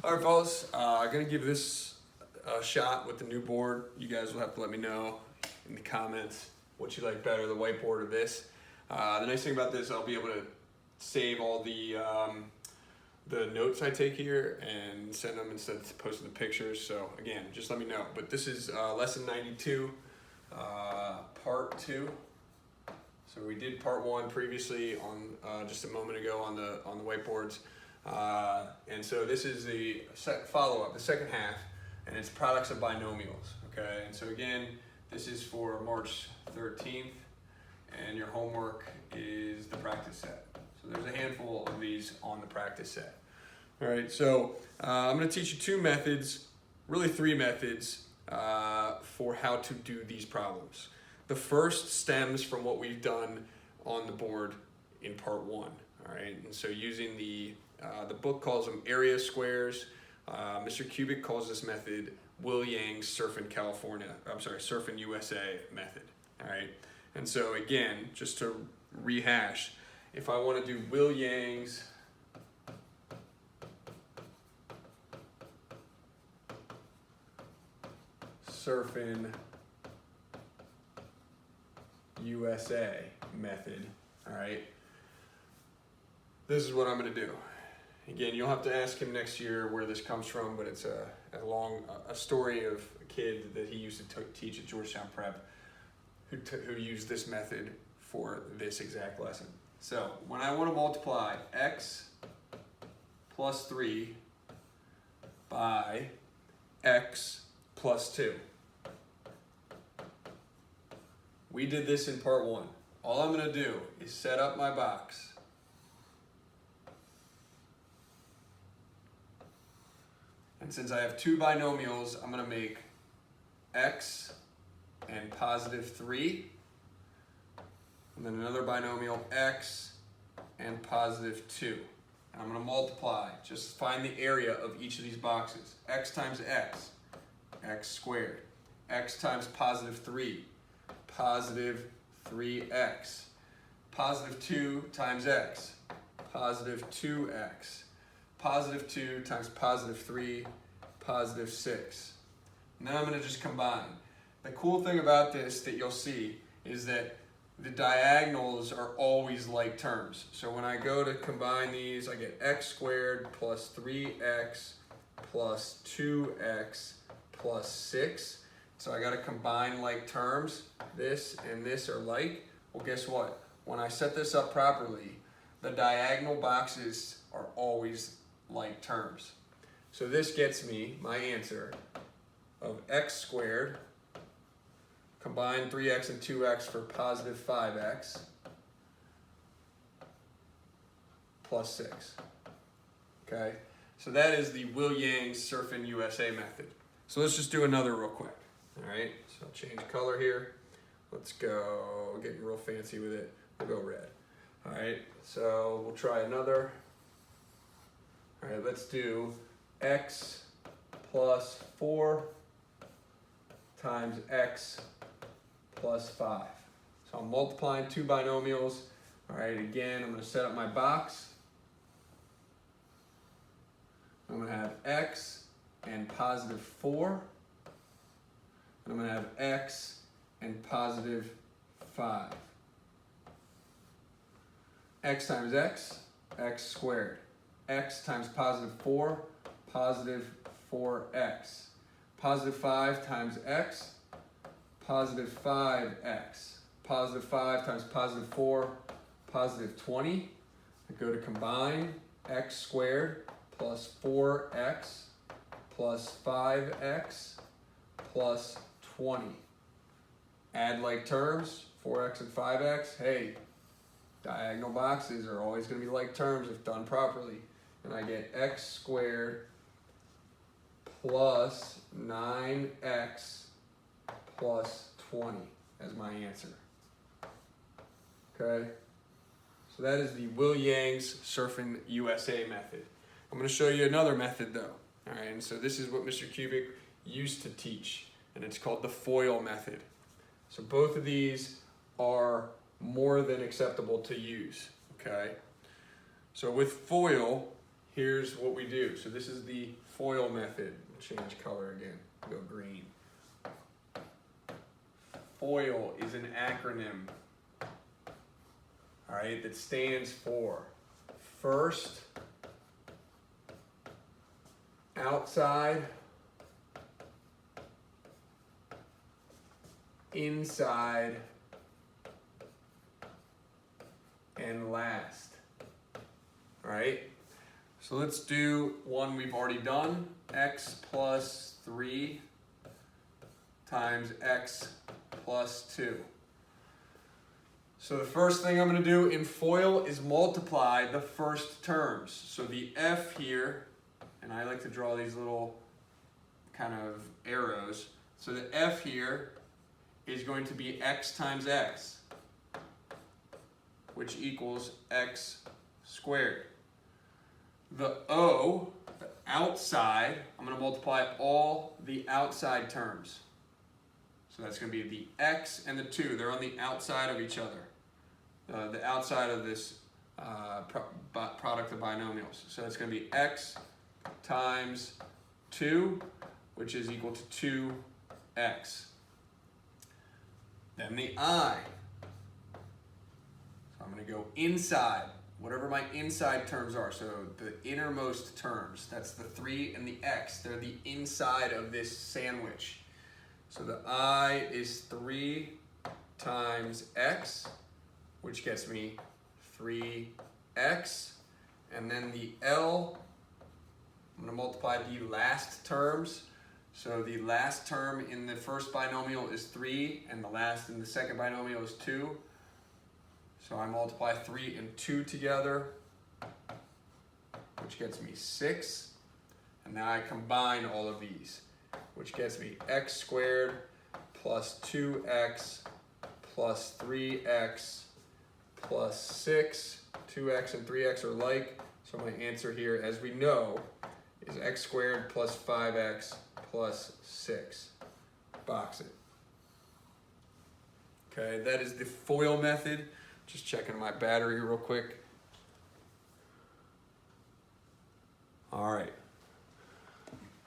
All right, fellas, I'm gonna give this a shot with the new board. You guys will have to let me know in the comments what you like better, the whiteboard or this. The nice thing about this, I'll be able to save all the notes I take here and send them instead of posting the pictures. So again, just let me know. But this is lesson 92, part 2. So we did part 1 previously on just a moment ago on the whiteboards. And so this is the follow-up, the second half, and it's products of binomials, okay? And so again, this is for March 13th, and your homework is the practice set. So there's a handful of these on the practice set. All right, so I'm gonna teach you 2 methods, really 3 methods for how to do these problems. The first stems from what we've done on the board in part 1, all right? And so using the book calls them area squares. Mr. Cubic calls this method Will Yang's Surfing USA method, all right? And so again, just to rehash, if I want to do Will Yang's Surfing USA method, all right? This is what I'm going to do. Again, you'll have to ask him next year where this comes from, but it's a story of a kid that he used to teach at Georgetown Prep who used this method for this exact lesson. So when I want to multiply x plus 3 by x plus 2, we did this in part 1. All I'm going to do is set up my box. And since I have 2 binomials, I'm going to make x and positive 3. And then another binomial, x and positive 2. And I'm going to multiply. Just find the area of each of these boxes. X times x, x squared. X times positive 3, positive 3x. Positive 2 times x, positive 2x. Positive 2 times positive 3, positive 6. Now I'm going to just combine. The cool thing about this that you'll see is that the diagonals are always like terms. So when I go to combine these, I get x squared plus 3x plus 2x plus 6. So I got to combine like terms. This and this are like. Well, guess what? When I set this up properly, the diagonal boxes are always like terms. So this gets me my answer of x squared, combine 3x and 2x for positive 5x, plus 6. Okay? So that is the Will Yang's Surfing USA method. So let's just do another real quick. All right? So I'll change color here. Let's go, getting real fancy with it. We'll go red. All right? So we'll try another. All right, let's do x plus 4 times x plus 5. So I'm multiplying 2 binomials. All right, again, I'm going to set up my box. I'm going to have x and positive 4. And I'm going to have x and positive 5. X times x, x squared. X times positive 4, positive 4x. Positive 5 times x, positive 5x. Positive 5 times positive 4, positive 20. I go to combine x squared plus 4x plus 5x plus 20. Add like terms, 4x and 5x. Hey, diagonal boxes are always going to be like terms if done properly. And I get x squared plus 9x plus 20 as my answer. Okay? So that is the Will Yang's Surfing USA method. I'm going to show you another method though. All right, and so this is what Mr. Cubic used to teach, and it's called the FOIL method. So both of these are more than acceptable to use, okay? So with FOIL, here's what we do. So this is the FOIL method. Change color again, go green. FOIL is an acronym, all right, that stands for first, outside, inside, and last. All right, so let's do one we've already done. X plus 3 times x plus 2. So the first thing I'm going to do in FOIL is multiply the first terms. So the f here, and I like to draw these little kind of arrows. So the f here is going to be x times x, which equals x squared. The O, the outside, I'm going to multiply all the outside terms. So that's going to be the x and the 2. They're on the outside of each other. The outside of this product of binomials. So it's going to be x times 2, which is equal to 2x. Then the I. So I'm going to go inside, whatever my inside terms are. So the innermost terms, that's the 3 and the x. They're the inside of this sandwich. So the I is 3 times x, which gets me 3x. And then the L, I'm going to multiply the last terms. So the last term in the first binomial is 3, and the last in the second binomial is 2. So I multiply 3 and 2 together, which gets me 6. And now I combine all of these, which gets me x squared plus 2x plus 3x plus 6. 2x and 3x are like, so my answer here, as we know, is x squared plus 5x plus 6. Box it. Okay, that is the FOIL method. Just checking my battery real quick. All right.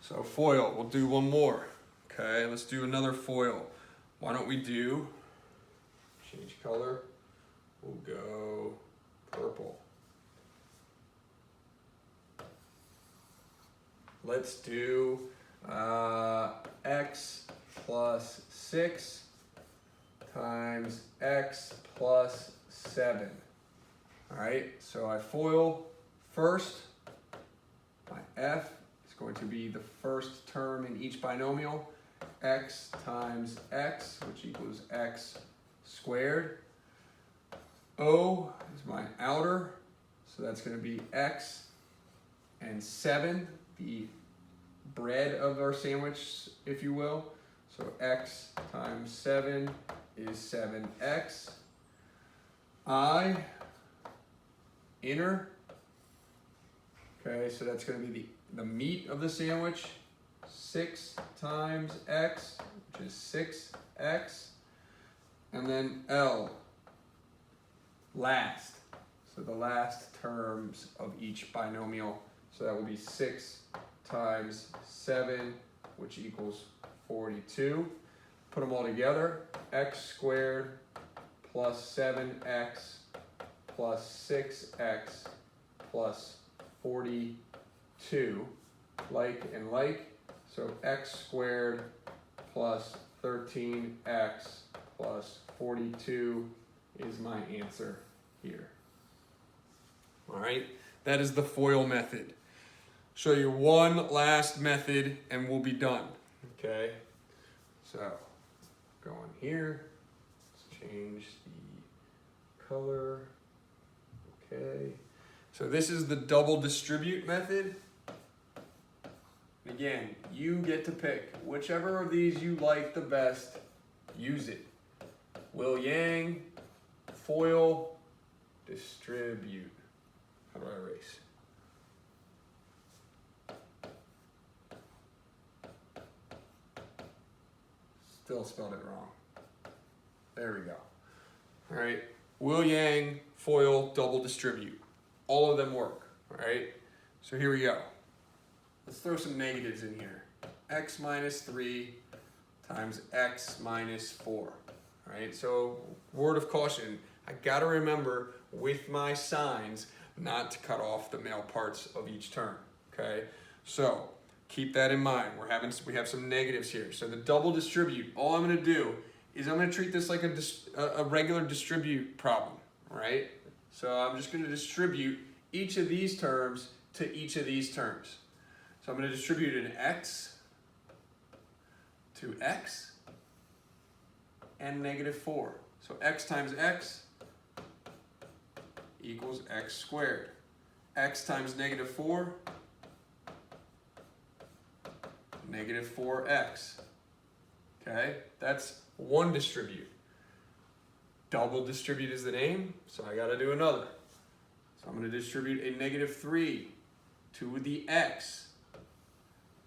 So FOIL, we'll do one more. Okay, let's do another FOIL. Why don't we do, change color, we'll go purple. Let's do x plus 6 times x plus 7. All right, so I FOIL first. My f is going to be the first term in each binomial, x times x, which equals x squared. O is my outer, so that's going to be x and 7, the bread of our sandwich, if you will. So x times 7 is 7x. I, inner. Okay, so that's going to be the meat of the sandwich. 6 times x, which is 6x. And then L, last. So the last terms of each binomial. So that will be 6 times 7, which equals 42. Put them all together. X squared plus 7x plus 6x plus 42. Like and like. So x squared plus 13x plus 42 is my answer here. All right, that is the FOIL method. Show you one last method and we'll be done. Okay, so go on here, let's change the color. Okay, so this is the double distribute method. Again, you get to pick whichever of these you like the best, use it. Will Yang, FOIL, distribute. How do I erase? Still spelled it wrong. There we go. All right, Will Yang, FOIL, double distribute. All of them work, all right? So here we go. Let's throw some negatives in here. X minus 3 times x minus 4. All right, so word of caution, I gotta remember with my signs not to cut off the male parts of each term, okay? So keep that in mind. We have some negatives here. So the double distribute, all I'm gonna do is I'm gonna treat this like a regular distribute problem, right? So I'm just gonna distribute each of these terms to each of these terms. So I'm gonna distribute an x to x and negative 4. So x times x equals x squared. X times negative 4, negative 4x. Okay, that's one distribute. Double distribute is the name, so I gotta do another. So I'm gonna distribute a negative 3 to the x,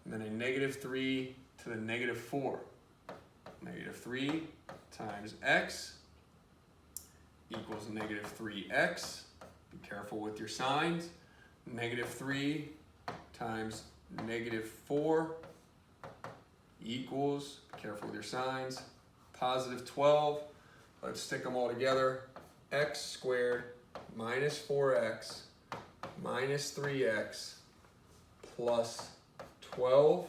and then a negative 3 to the negative 4. Negative 3 times x equals negative 3x. Be careful with your signs. Negative 3 times negative 4 equals, be careful with your signs, positive 12. Let's stick them all together. X squared minus 4x minus 3x plus 12.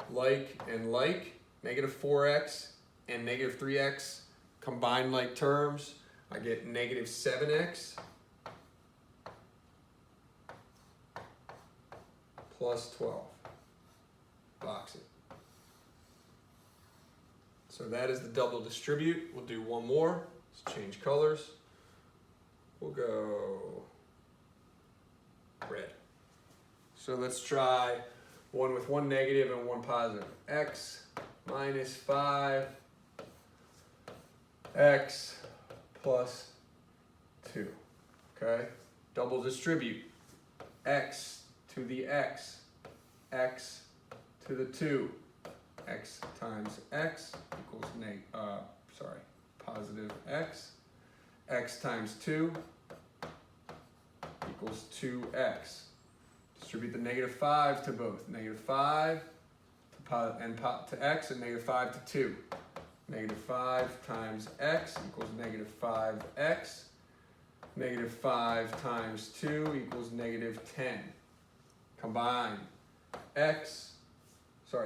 Like and like, negative 4x and negative 3x combined like terms, I get negative 7x plus 12. Box it. So that is the double distribute. We'll do one more. Let's change colors. We'll go red. So let's try one with one negative and one positive. X minus 5, x plus 2. Okay? Double distribute. X to the x, x to the 2. X times x equals positive x. X times 2 equals 2x. Distribute the negative 5 to both. Negative 5 to x and negative 5 to 2. Negative 5 times x equals negative 5x. Negative 5 times 2 equals negative 10. Combine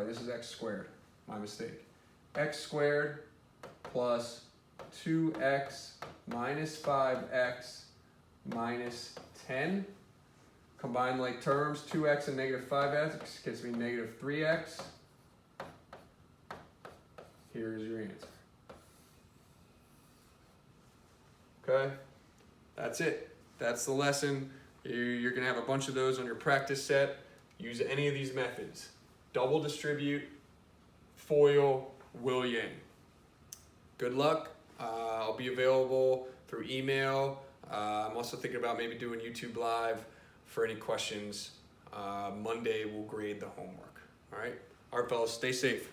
this is x squared, my mistake. X squared plus 2x minus 5x minus 10. Combine like terms, 2x and negative 5x gets me negative 3x. Here's your answer. Okay, that's it. That's the lesson. You're gonna have a bunch of those on your practice set. Use any of these methods. Double distribute, FOIL, Will Yang. Good luck. I'll be available through email. I'm also thinking about maybe doing YouTube Live for any questions. Monday we'll grade the homework. All right, fellas, stay safe.